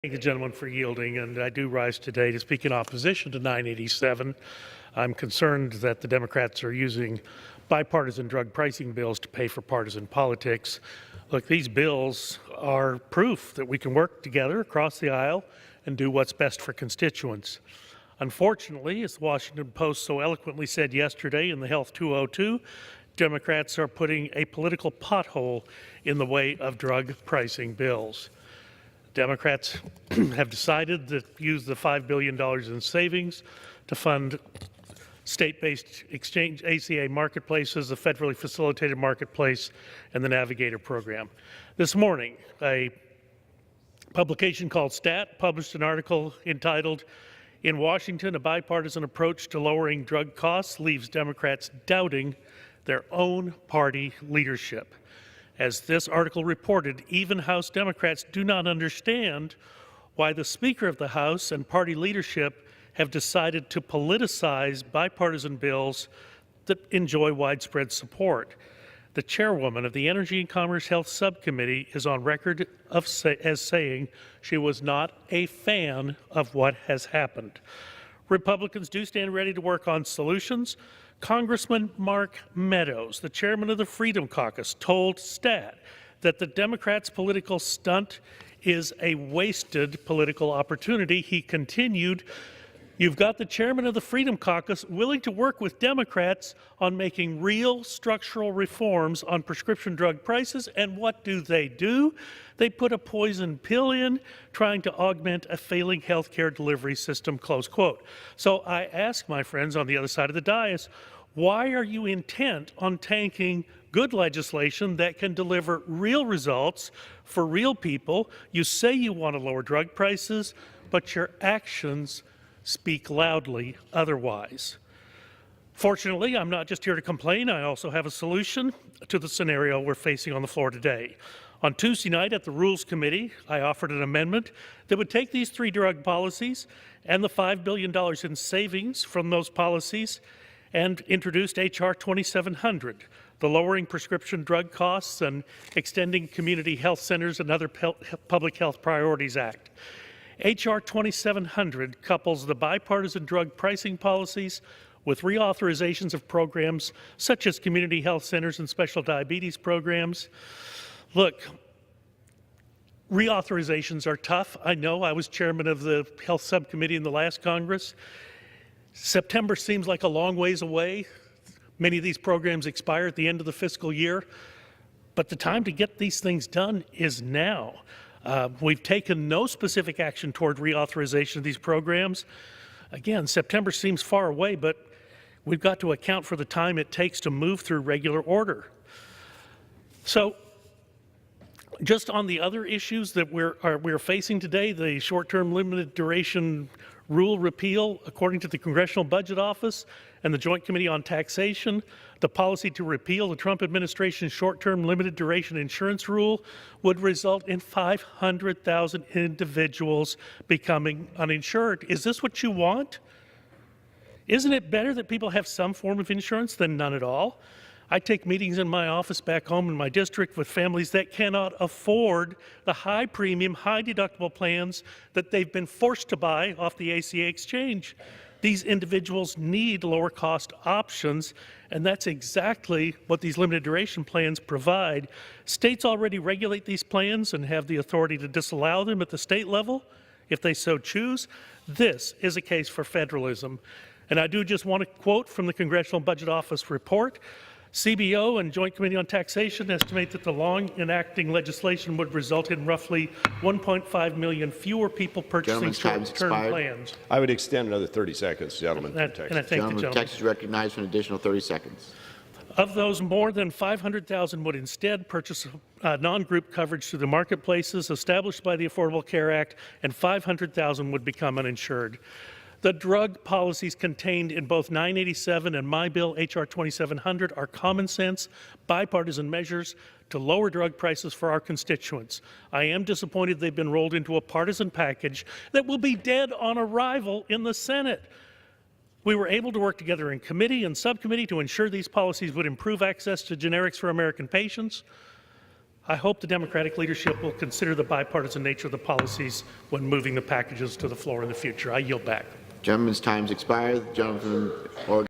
Thank the gentleman for yielding, and I do rise today to speak in opposition to 987. I'm concerned that the Democrats are using bipartisan drug pricing bills to pay for partisan politics. Look, these bills are proof that we can work together across the aisle and do what's best for constituents. Unfortunately, as the Washington Post so eloquently said yesterday in the Health 202, Democrats are putting a political pothole in the way of drug pricing bills. Democrats have decided to use the $5 billion in savings to fund state-based exchange ACA marketplaces, the federally facilitated marketplace, and the Navigator program. This morning, a publication called Stat published an article entitled, "In Washington, a bipartisan approach to lowering drug costs leaves Democrats doubting their own party leadership." As this article reported, even House Democrats do not understand why the Speaker of the House and party leadership have decided to politicize bipartisan bills that enjoy widespread support. The chairwoman of the Energy and Commerce Health Subcommittee is on record as saying she was not a fan of what has happened. Republicans do stand ready to work on solutions. Congressman Mark Meadows, the chairman of the Freedom Caucus, told Stat that the Democrats' political stunt is a wasted political opportunity. He continued, "You've got the chairman of the Freedom Caucus willing to work with Democrats on making real structural reforms on prescription drug prices, and what do? They put a poison pill in, trying to augment a failing healthcare delivery system," close quote. So I ask my friends on the other side of the dais, why are you intent on tanking good legislation that can deliver real results for real people? You say you want to lower drug prices, but your actions speak loudly otherwise. Fortunately, I'm not just here to complain. I also have a solution to the scenario we're facing on the floor today. On Tuesday night at the Rules Committee, I offered an amendment that would take these three drug policies and the $5 billion in savings from those policies and introduced H.R. 2700, the Lowering Prescription Drug Costs and Extending Community Health Centers and Other Public Health Priorities Act. H.R. 2700 couples the bipartisan drug pricing policies with reauthorizations of programs such as community health centers and special diabetes programs. Look, reauthorizations are tough. I know. I was chairman of the Health Subcommittee in the last Congress. September seems like a long ways away. Many of these programs expire at the end of the fiscal year, but the time to get these things done is now. We've taken no specific action toward reauthorization of these programs. Again, September seems far away, but we've got to account for the time it takes to move through regular order. So, just on the other issues that we're facing today, the short-term limited duration rule repeal, according to the Congressional Budget Office and the Joint Committee on Taxation, the policy to repeal the Trump administration's short-term limited duration insurance rule would result in 500,000 individuals becoming uninsured. Is this what you want? Isn't it better that people have some form of insurance than none at all? I take meetings in my office back home in my district with families that cannot afford the high premium, high deductible plans that they've been forced to buy off the ACA exchange. These individuals need lower cost options, and that's exactly what these limited duration plans provide. States already regulate these plans and have the authority to disallow them at the state level if they so choose. This is a case for federalism. And I do just want to quote from the Congressional Budget Office report. CBO and Joint Committee on Taxation estimate that the long enacting legislation would result in roughly 1.5 million fewer people purchasing short-term plans. I would extend another 30 seconds, gentlemen. And I thank the gentleman. Texas recognized for an additional 30 seconds. Of those, more than 500,000 would instead purchase non-group coverage through the marketplaces established by the Affordable Care Act, and 500,000 would become uninsured. The drug policies contained in both 987 and my bill, H.R. 2700, are common sense, bipartisan measures to lower drug prices for our constituents. I am disappointed they've been rolled into a partisan package that will be dead on arrival in the Senate. We were able to work together in committee and subcommittee to ensure these policies would improve access to generics for American patients. I hope the Democratic leadership will consider the bipartisan nature of the policies when moving the packages to the floor in the future. I yield back. Gentleman's time's expired. The gentleman from Oregon.